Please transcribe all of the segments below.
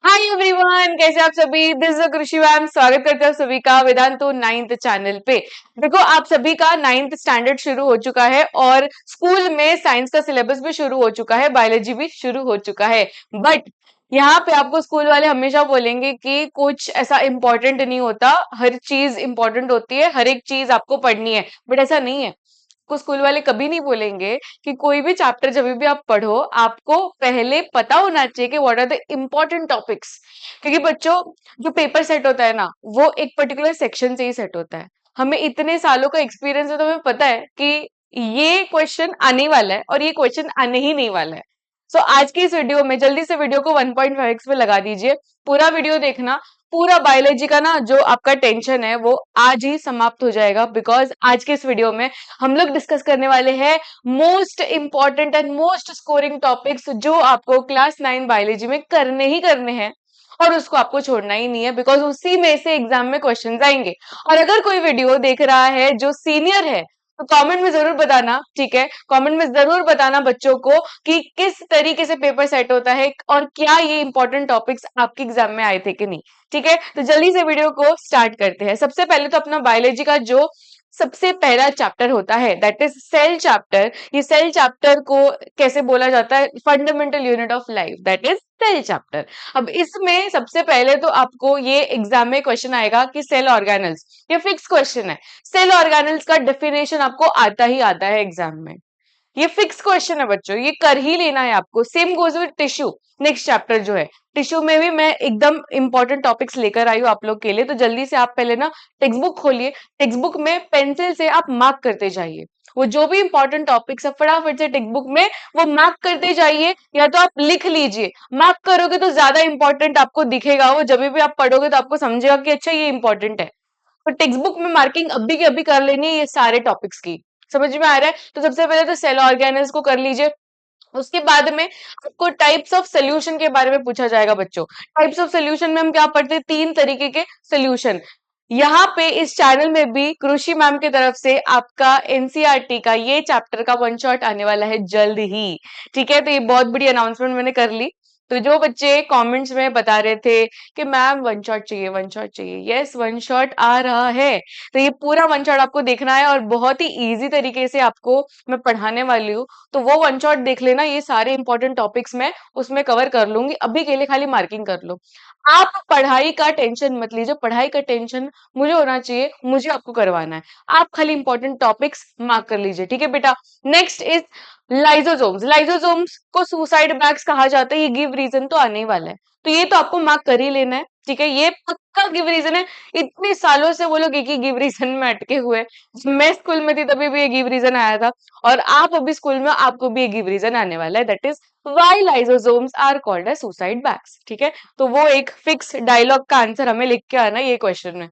Hi everyone, कैसे आप सभी। दिस इज कृषि मैम, स्वागत करते हैं आप सभी का वेदांतो 9th चैनल पे। देखो, आप सभी का 9th स्टैंडर्ड शुरू हो चुका है और स्कूल में साइंस का सिलेबस भी शुरू हो चुका है, बायोलॉजी भी शुरू हो चुका है। बट यहाँ पे आपको स्कूल वाले हमेशा बोलेंगे कि कुछ ऐसा इंपॉर्टेंट नहीं होता, हर चीज इंपॉर्टेंट होती है, हर एक चीज आपको पढ़नी है। बट ऐसा नहीं है। को स्कूल वाले कभी नहीं बोलेंगे कि कोई भी चैप्टर जब भी आप पढ़ो, आपको पहले पता होना चाहिए कि what are the important topics. क्योंकि बच्चों, जो पेपर सेट होता है ना, वो एक पर्टिकुलर सेक्शन से ही सेट होता है। हमें इतने सालों का एक्सपीरियंस है, तो हमें पता है कि ये क्वेश्चन आने वाला है और ये क्वेश्चन आने ही नहीं वाला है। सो आज की इस वीडियो में जल्दी से वीडियो को 1.5x पे लगा दीजिए, पूरा वीडियो देखना। पूरा बायोलॉजी का ना जो आपका टेंशन है वो आज ही समाप्त हो जाएगा, बिकॉज आज के इस वीडियो में हम लोग डिस्कस करने वाले हैं most important and most scoring topics, जो आपको क्लास 9 बायोलॉजी में करने ही करने हैं और उसको आपको छोड़ना ही नहीं है, बिकॉज उसी में से एग्जाम में क्वेश्चंस आएंगे। और अगर कोई वीडियो देख रहा है जो सीनियर है, तो कमेंट में जरूर बताना, ठीक है। कमेंट में जरूर बताना बच्चों को कि किस तरीके से पेपर सेट होता है और क्या ये इंपॉर्टेंट टॉपिक्स आपके एग्जाम में आए थे कि नहीं। ठीक है, तो जल्दी से वीडियो को स्टार्ट करते हैं। सबसे पहले तो अपना बायोलॉजी का जो सबसे पहला चैप्टर होता है, दैट इज सेल चैप्टर। ये सेल चैप्टर को कैसे बोला जाता है? Fundamental unit of life, that is cell chapter. अब इसमें सबसे पहले तो आपको ये एग्जाम में क्वेश्चन आएगा कि सेल ऑर्गेनल्स, ये फिक्स क्वेश्चन है। सेल ऑर्गेनल्स का डेफिनेशन आपको आता है एग्जाम में। ये फिक्स क्वेश्चन है बच्चों, ये कर ही लेना है आपको। Same goes with tissue. Next chapter जो है टिश्यू में भी मैं एकदम इंपॉर्टेंट टॉपिक्स लेकर आई हूँ आप लोग के लिए। तो जल्दी से आप पहले ना टेक्स्ट बुक खोलिए, टेक्स्ट बुक में पेंसिल से आप मार्क करते जाइए। वो जो भी इंपॉर्टेंट टॉपिक्स है फटाफट से टेक्स्ट बुक में वो मार्क करते जाइए, या तो आप लिख लीजिए। मार्क करोगे तो ज्यादा इंपॉर्टेंट आपको दिखेगा, वो जब भी आप पढ़ोगे तो आपको समझेगा कि अच्छा ये इंपॉर्टेंट है। तो टेक्स्ट बुक में मार्किंग अभी की अभी कर लेनी है ये सारे टॉपिक्स की। समझ में आ रहा है? तो सबसे पहले तो सेल ऑर्गेनल्स को कर लीजिए। उसके बाद में आपको टाइप्स ऑफ सोल्यूशन के बारे में पूछा जाएगा बच्चों। टाइप्स ऑफ सोल्यूशन में हम क्या पढ़ते हैं? 3 तरीके के सोल्यूशन। यहाँ पे इस चैनल में भी कृषि मैम की तरफ से आपका एनसीईआरटी का ये चैप्टर का वन शॉट आने वाला है जल्द ही। ठीक है, तो ये बहुत बड़ी अनाउंसमेंट मैंने कर ली। तो जो बच्चे कमेंट्स में बता रहे थे कि मैम वन शॉट चाहिए, वन शॉट चाहिए, यस वन शॉट आ रहा है। तो ये पूरा वन शॉट आपको देखना है और बहुत ही इजी तरीके से आपको मैं पढ़ाने वाली हूँ। तो वो वन शॉट देख लेना, ये सारे इंपॉर्टेंट टॉपिक्स मैं उसमें कवर कर लूंगी। अभी के लिए खाली मार्किंग कर लो। आप पढ़ाई का टेंशन मत लीजिए, पढ़ाई का टेंशन मुझे होना चाहिए, मुझे आपको करवाना है। आप खाली इंपॉर्टेंट टॉपिक्स मार्क कर लीजिए, ठीक है बेटा। Next is lysosomes. लाइजोसोम्स को सुसाइड बैग्स कहा जाता है, ये गिव रीजन तो आने ही वाला है, तो ये तो आपको मार्क कर ही लेना है, ठीक है। ये पक्का गिव रीजन है। इतने सालों से वो लोग एक ही गिव रीजन में अटके हुए हैं। जब मैं स्कूल में थी तभी भी ये गिव रीजन आया था, और आप अभी स्कूल में आपको भी ये गिव रीजन आने वाला है, that is why lysosomes are called as suicide bags. ठीक है, तो वो एक फिक्स डायलॉग का आंसर हमें लिख के आना ये क्वेश्चन में।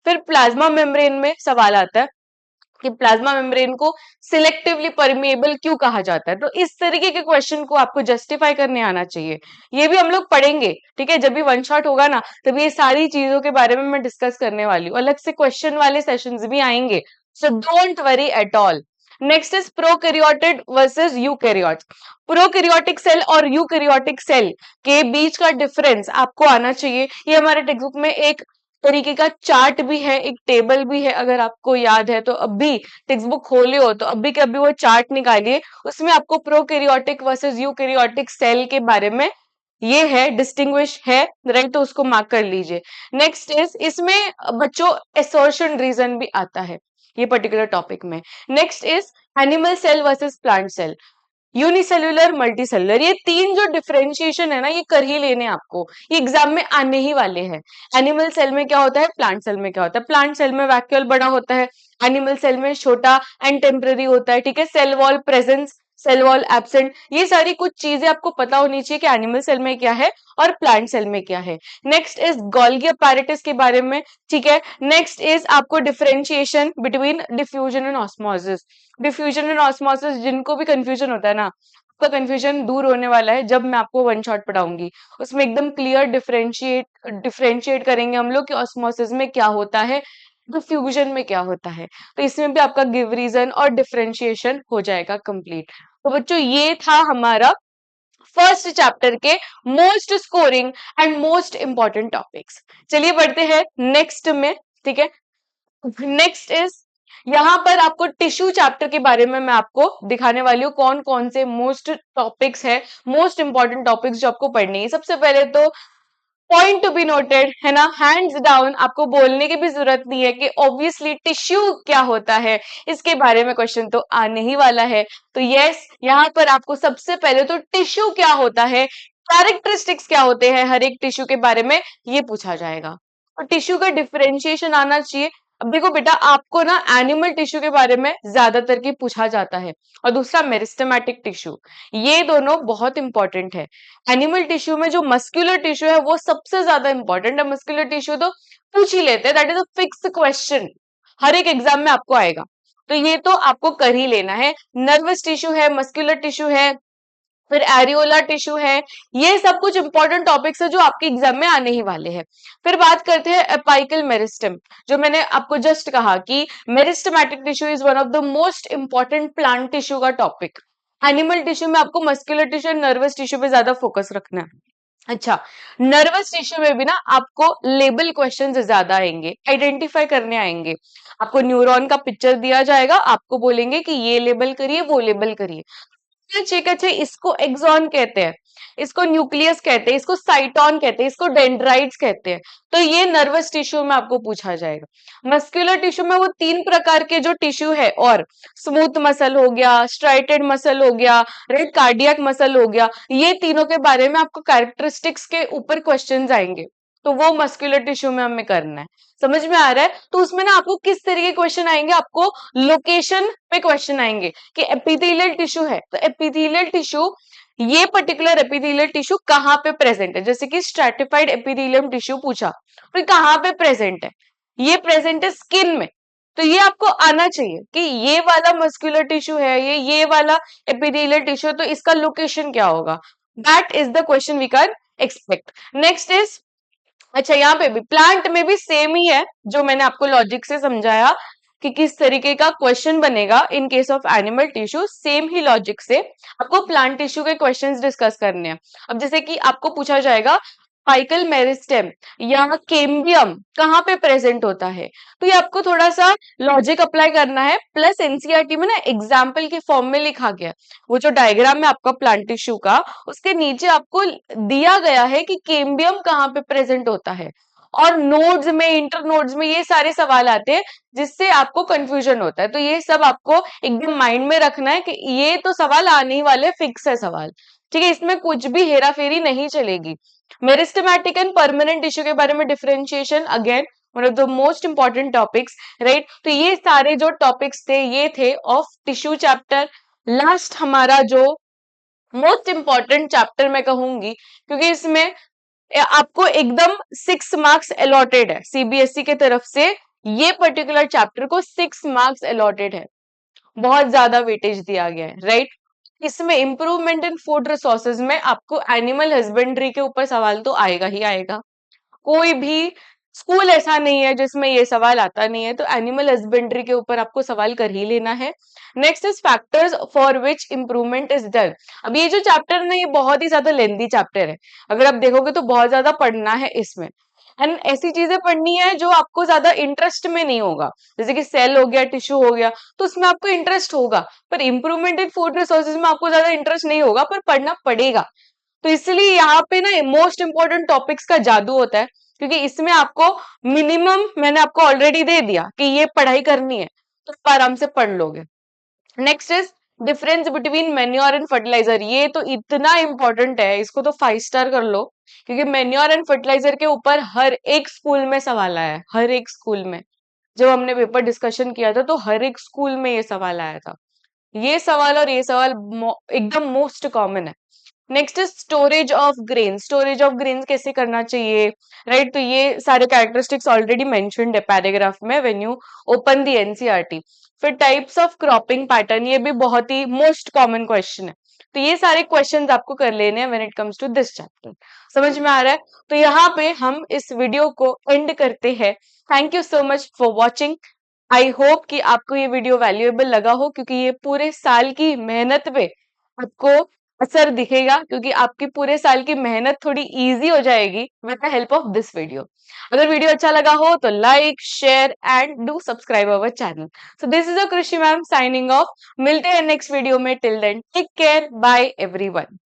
फिर प्लाज्मा मेम्ब्रेन में सवाल आता है कि प्लाज्मा मेम्ब्रेन को सिलेक्टिवली परमिएबल क्यों कहा जाता है। तो इस तरीके के क्वेश्चन को आपको जस्टिफाई करने आना चाहिए। ये भी हम लोग पढ़ेंगे, ठीक है। जब भी वन शॉट होगा ना, तभी ये सारी चीजों के बारे में मैं डिस्कस करने वाली हूँ। अलग से क्वेश्चन वाले सेशंस भी आएंगे, so don't worry at all. Next is prokaryotic versus eukaryote. Prokaryotic cell और यूकैरियोटिक सेल के बीच का डिफरेंस आपको आना चाहिए। ये हमारे टेक्स्ट बुक में एक तरीके का चार्ट भी है, एक टेबल भी है। अगर आपको याद है तो अभी टेक्स्ट बुक खोले हो तो अभी के अभी वो चार्ट निकालिए, उसमें आपको प्रोकैरियोटिक वर्सेस यूकैरियोटिक सेल के बारे में ये है, डिस्टिंग्विश है, राइट। तो उसको मार्क कर लीजिए। नेक्स्ट इज इसमें बच्चों एसर्शन रीजन भी आता है ये पर्टिकुलर टॉपिक में। Next is animal cell versus plant cell, unicellular multicellular. ये तीन जो डिफरेंशिएशन है ना, ये कर ही लेने आपको, ये एग्जाम में आने ही वाले हैं। एनिमल सेल में क्या होता है, प्लांट सेल में क्या होता है। प्लांट सेल में वैक्यूल बड़ा होता है, एनिमल सेल में छोटा एंड टेम्पररी होता है, ठीक है। Cell wall presence, cell wall absent, ये सारी कुछ चीजें आपको पता होनी चाहिए कि एनिमल सेल में क्या है और प्लांट सेल में क्या है। नेक्स्ट इज गोल्गी अपैरेटस के बारे में, ठीक है। नेक्स्ट इज आपको differentiation between diffusion and osmosis. Diffusion and osmosis, जिनको भी कंफ्यूजन होता है ना, आपका कंफ्यूजन दूर होने वाला है जब मैं आपको वन शॉट पढ़ाऊंगी। उसमें एकदम क्लियर डिफरेंशिएट करेंगे हम लोग कि ऑस्मोसिस में क्या होता है, डिफ्यूजन में क्या होता है। तो इसमें भी आपका गिव रीजन और डिफरेंशिएशन हो जाएगा कंप्लीट। तो बच्चों ये था हमारा फर्स्ट चैप्टर के most scoring and most important topics. चलिए बढ़ते हैं नेक्स्ट में, ठीक है। नेक्स्ट इज, यहां पर आपको टिश्यू चैप्टर के बारे में मैं आपको दिखाने वाली हूँ कौन कौन से मोस्ट टॉपिक्स है, मोस्ट इंपॉर्टेंट टॉपिक्स जो आपको पढ़नी है। सबसे पहले तो पॉइंट टू बी नोटेड है ना, हैंड्स डाउन, आपको बोलने की भी जरूरत नहीं है कि ऑब्वियसली टिश्यू क्या होता है, इसके बारे में क्वेश्चन तो आने ही वाला है। तो यस, यहाँ पर आपको सबसे पहले तो टिश्यू क्या होता है, कैरेक्टरिस्टिक्स क्या होते हैं हर एक टिश्यू के बारे में, ये पूछा जाएगा। और टिश्यू का डिफरेंशिएशन आना चाहिए। अब देखो बेटा, आपको ना एनिमल टिश्यू के बारे में ज्यादातर की पूछा जाता है, और दूसरा मेरिस्टेमेटिक टिश्यू, ये दोनों बहुत इंपॉर्टेंट है। एनिमल टिश्यू में जो मस्कुलर टिश्यू है वो सबसे ज्यादा इंपॉर्टेंट है। मस्कुलर टिश्यू तो पूछ ही लेते हैं, that is a fix question, हर एक एग्जाम में आपको आएगा, तो ये तो आपको कर ही लेना है। नर्वस टिश्यू है, मस्कुलर टिश्यू है, फिर एरियोला टिश्यू है, ये सब कुछ इंपॉर्टेंट टॉपिक्स है जो आपके एग्जाम में आने ही वाले हैं। फिर बात करते हैं एपाइकल मेरिस्टम, जो मैंने आपको जस्ट कहा कि meristematic tissue is one of the most important plant tissue का टॉपिक। एनिमल टिश्यू में आपको मस्कुलर टिश्यू और नर्वस टिश्यू पे ज्यादा फोकस रखना है। अच्छा, नर्वस टिश्यू में भी ना आपको लेबल क्वेश्चंस ज्यादा आएंगे, आइडेंटिफाई करने आएंगे। आपको न्यूरॉन का पिक्चर दिया जाएगा, आपको बोलेंगे कि ये लेबल करिए, वो लेबल करिए। चेक अच्छे, इसको एक्सॉन कहते हैं, इसको न्यूक्लियस कहते हैं, इसको साइटोन कहते हैं, इसको डेंड्राइट्स कहते हैं। तो ये नर्वस टिश्यू में आपको पूछा जाएगा। मस्कुलर टिश्यू में वो 3 प्रकार के जो टिश्यू है, और स्मूथ मसल हो गया, स्ट्राइटेड मसल हो गया, राइट, कार्डियक मसल हो गया, ये तीनों के बारे में आपको कैरेक्टरिस्टिक्स के ऊपर क्वेश्चंस आएंगे, तो वो मस्कुलर टिश्यू में हमें करना है। समझ में आ रहा है? तो उसमें ना आपको किस तरीके के क्वेश्चन आएंगे, आपको लोकेशन पे क्वेश्चन आएंगे कि एपिथेलियल टिश्यू है तो एपिथेलियल टिश्यू, ये पर्टिकुलर एपिथेलियल टिश्यू कहाँ पे प्रेजेंट है, जैसे कि स्ट्रैटिफाइड एपिथेलियम टिश्यू पूछा, तो कहाँ पे प्रेजेंट है, ये प्रेजेंट है स्किन में। तो ये आपको आना चाहिए कि ये वाला मस्कुलर टिश्यू है, ये वाला एपिथेलियल टिश्यू है, तो इसका लोकेशन क्या होगा। That is the question we can expect. Next is, अच्छा यहाँ पे भी प्लांट में भी सेम ही है, जो मैंने आपको लॉजिक से समझाया कि किस तरीके का क्वेश्चन बनेगा in case of animal tissue, same he logic से आपको प्लांट टिश्यू के क्वेश्चंस डिस्कस करने हैं। अब जैसे कि आपको पूछा जाएगा पाइकल मेरिस्टेम या केम्बियम कहाँ पे प्रेजेंट होता है, तो ये आपको थोड़ा सा लॉजिक अप्लाई करना है, प्लस एनसीईआरटी में ना एग्जाम्पल के फॉर्म में लिखा गया है। वो जो डायग्राम है आपका प्लांट टिश्यू का, उसके नीचे आपको दिया गया है कि केम्बियम कहाँ पे प्रेजेंट होता है। और नोड्स में, इंटर नोड्स में ये सारे सवाल आते हैं जिससे आपको कंफ्यूजन होता है, तो ये सब आपको एकदम माइंड में रखना है कि ये तो सवाल आने ही वाले, फिक्स है सवाल, ठीक है, इसमें कुछ भी हेरा फेरी नहीं चलेगी। मेरिस्टेमेटिक एंड परमानेंट टिश्यू के बारे में differentiation, again one of the most important topics, right. तो ये सारे जो टॉपिक्स थे ये थे ऑफ टिश्यू चैप्टर। लास्ट हमारा जो मोस्ट इंपॉर्टेंट चैप्टर मैं कहूंगी, क्योंकि इसमें आपको एकदम 6 मार्क्स अलॉटेड है सीबीएसई के तरफ से, ये पर्टिकुलर चैप्टर को 6 मार्क्स अलॉटेड है, बहुत ज्यादा वेटेज दिया गया है, राइट। इसमें इंप्रूवमेंट इन फूड रिसोर्सेज में आपको एनिमल हस्बेंड्री के ऊपर सवाल तो आएगा ही आएगा, कोई भी स्कूल ऐसा नहीं है जिसमें ये सवाल आता नहीं है, तो एनिमल हस्बेंड्री के ऊपर आपको सवाल कर ही लेना है। Next is factors for which improvement is done. अब ये जो चैप्टर है ना, ये बहुत ही ज्यादा लेंथी चैप्टर है, अगर आप देखोगे तो बहुत ज्यादा पढ़ना है इसमें, एंड ऐसी चीजें पढ़नी है जो आपको ज्यादा इंटरेस्ट में नहीं होगा, जैसे कि सेल हो गया, टिश्यू हो गया, तो उसमें आपको इंटरेस्ट होगा, पर इंप्रूवमेंट इन फूड रिसोर्सेज में आपको ज्यादा इंटरेस्ट नहीं होगा, पर पढ़ना पड़ेगा। तो इसलिए यहाँ पे ना मोस्ट इंपॉर्टेंट टॉपिक्स का जादू होता है, क्योंकि इसमें आपको मिनिमम मैंने आपको ऑलरेडी दे दिया कि ये पढ़ाई करनी है, तो आप आराम से पढ़ लोगे। Next is difference between manure and fertiliser, ये तो इतना इंपॉर्टेंट है, इसको तो 5 स्टार कर लो, क्योंकि मैन्योर एंड फर्टिलाइजर के ऊपर हर एक स्कूल में सवाल आया है, हर एक स्कूल में। जब हमने पेपर डिस्कशन किया था तो हर एक स्कूल में ये सवाल आया था, ये सवाल और ये सवाल एकदम मोस्ट कॉमन है। Next is storage of grain, storage of grain कैसे करना चाहिए, राइट। तो ये सारे कैरेक्टरिस्टिक्स ऑलरेडी मेंशन्ड है पैराग्राफ में when you open the NCERT. फिर टाइप्स ऑफ क्रॉपिंग पैटर्न, ये भी बहुत ही मोस्ट कॉमन क्वेश्चन है, तो ये सारे क्वेश्चंस आपको कर लेने हैं when it comes to this chapter. समझ में आ रहा है? तो यहाँ पे हम इस वीडियो को एंड करते हैं। Thank you so much for watching. I hope कि आपको ये वीडियो वैल्यूएबल लगा हो, क्योंकि ये पूरे साल की मेहनत पे आपको असर दिखेगा, क्योंकि आपकी पूरे साल की मेहनत थोड़ी इजी हो जाएगी with the help of this video. अगर वीडियो अच्छा लगा हो तो like, share and do subscribe our channel. So this is a Krishi ma'am signing off. मिलते हैं नेक्स्ट वीडियो में। Till then take care, bye everyone.